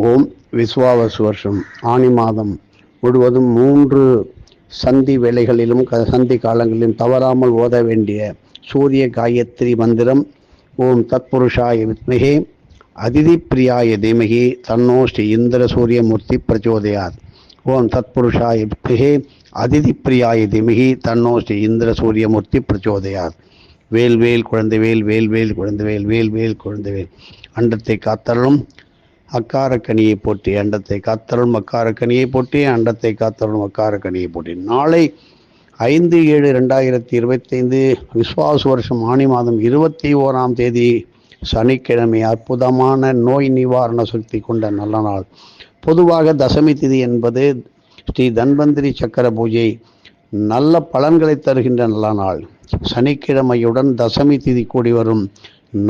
ஓம் விஸ்வாவசு வருஷம் ஆனி மாதம் முழுவதும் 3 சந்தி வேளைகளிலும் சந்தி காலங்களிலும் தவறாமல் ஓத வேண்டிய சூரிய காயத்ரி மந்திரம். ஓம் தத்புருஷாய வித்மகே அதிதி பிரியாய தீமகி தன்னோ ஸ்ரீ இந்திர சூரியமூர்த்தி பிரச்சோதயாத். ஓம் தத்புருஷாய வித்மகே அதிதி பிரியாய தீமகி தன்னோ ஸ்ரீ இந்திர சூரியமூர்த்தி பிரச்சோதயாத். வேல்வேல் குழந்தைவேல் வேல்வேல் குழந்தைவேல் வேல்வேல் குழந்தைவேல். அண்டத்தை காத்தருளும் அக்காரக்கனியை போற்றி, அண்டத்தை காத்தருளும் அக்காரக்கனியை போற்றி, அண்டத்தை காத்தருளும் அக்காரக்கனியை போற்றி. நாளை 5/7/2025 விஸ்வாசு வருஷம் ஆனி மாதம் 21ஆம் தேதி சனிக்கிழமை அற்புதமான நோய் நிவாரண சக்தி கொண்ட நல்ல நாள். பொதுவாக தசமி திதி என்பது ஸ்ரீ தன்வந்திரி சக்கர பூஜை நல்ல பலன்களை தருகின்ற நல்ல நாள். சனிக்கிழமையுடன் தசமி திதி கூடி வரும்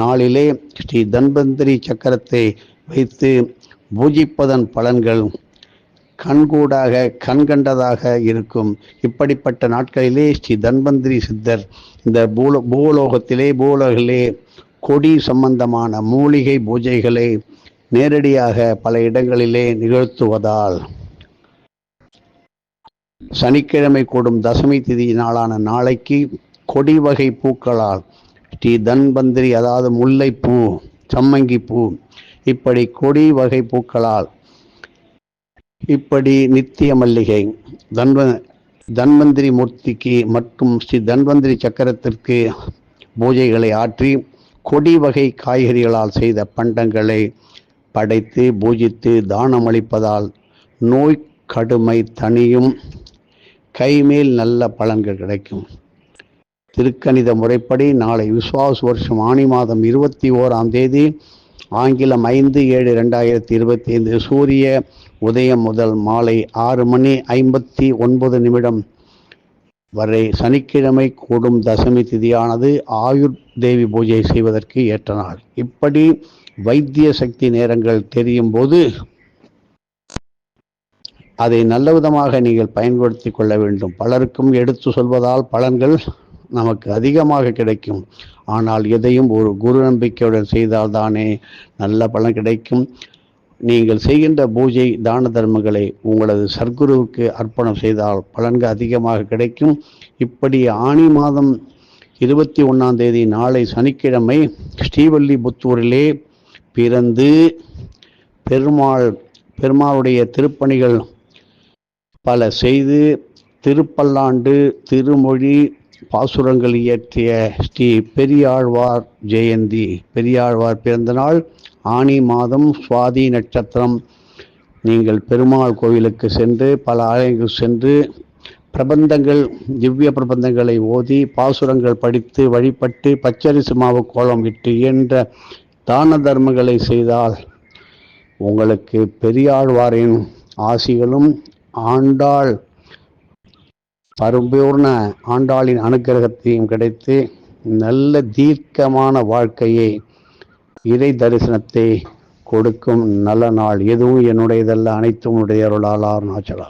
நாளிலே ஸ்ரீ தன்வந்திரி சக்கரத்தை வைத்து பூஜிப்பதன் பலன்கள் கண்கூடாக கண்கண்டதாக இருக்கும். இப்படிப்பட்ட நாட்களிலே ஸ்ரீ தன்வந்திரி சித்தர் இந்த பூலோகத்திலே கொடி சம்பந்தமான மூலிகை பூஜைகளை நேரடியாக பல இடங்களிலே நிகழ்த்துவதால் சனிக்கிழமை கூடும் தசமி திதி நாளான நாளைக்கு கொடி வகை பூக்களால் ஸ்ரீ தன்வந்திரி, அதாவது முல்லைப்பூ, சம்மங்கி பூ, இப்படி கொடி வகை பூக்களால், இப்படி நித்திய மல்லிகை, தன்வந்திரி மூர்த்திக்கு மற்றும் ஸ்ரீ தன்வந்திரி சக்கரத்திற்கு பூஜைகளை ஆற்றி கொடி வகை காய்கறிகளால் செய்த பண்டங்களை படைத்து பூஜித்து தானமளிப்பதால் நோய் கடுமை தனியும், கைமேல் நல்ல பலன்கள் கிடைக்கும். திருக்கணித முறைப்படி நாளை விஸ்வாசு வருஷம் ஆனி மாதம் 21ஆம் தேதி ஆங்கிலம் 5/7/2025 சூரிய உதயம் முதல் மாலை 6:59 வரை சனிக்கிழமை கூடும் தசமி திதியானது ஆயுர் தேவி பூஜை செய்வதற்கு ஏற்ற நாள். இப்படி வைத்திய சக்தி நேரங்கள் தெரியும் போது அதை நல்ல விதமாக நீங்கள் பயன்படுத்தி கொள்ள வேண்டும். பலருக்கும் எடுத்து சொல்வதால் பலன்கள் நமக்கு அதிகமாக கிடைக்கும். ஆனால் எதையும் ஒரு குரு நம்பிக்கையுடன் செய்தால் தானே நல்ல பலன் கிடைக்கும். நீங்கள் செய்கின்ற பூஜை தான தர்மங்களை உங்களது சர்க்குருவுக்கு அர்ப்பணம் செய்தால் பலன்கள் அதிகமாக கிடைக்கும். இப்படி ஆனி மாதம் 21ஆம் தேதி நாளை சனிக்கிழமை ஸ்ரீவல்லிபுத்தூரிலே பிறந்து பெருமாளுடைய திருப்பணிகள் பல செய்து திருப்பல்லாண்டு, திருமொழி, பாசுரங்கள் இயற்றிய ஸ்ரீ பெரியாழ்வார் ஜெயந்தி, பெரியாழ்வார் பிறந்த நாள் ஆனி மாதம் சுவாதி நட்சத்திரம். நீங்கள் பெருமாள் கோவிலுக்கு சென்று பல ஆலயங்கள் சென்று பிரபந்தங்கள், திவ்ய பிரபந்தங்களை ஓதி பாசுரங்கள் படித்து வழிபட்டு பச்சரிசி மாவு கோலம் விட்டு இயன்ற தான தர்மங்களை செய்தால் உங்களுக்கு பெரியாழ்வாரின் ஆசிகளும் ஆண்டாள் பரிபூர்ண ஆண்டாளின் அனுக்கிரகத்தையும் கிடைத்து நல்ல தீர்க்கமான வாழ்க்கையை, இறை தரிசனத்தை கொடுக்கும் நல்ல நாள். எதுவும் என்னுடையதல்ல, அனைத்தும் உடைய அருளால். அருணாச்சலா.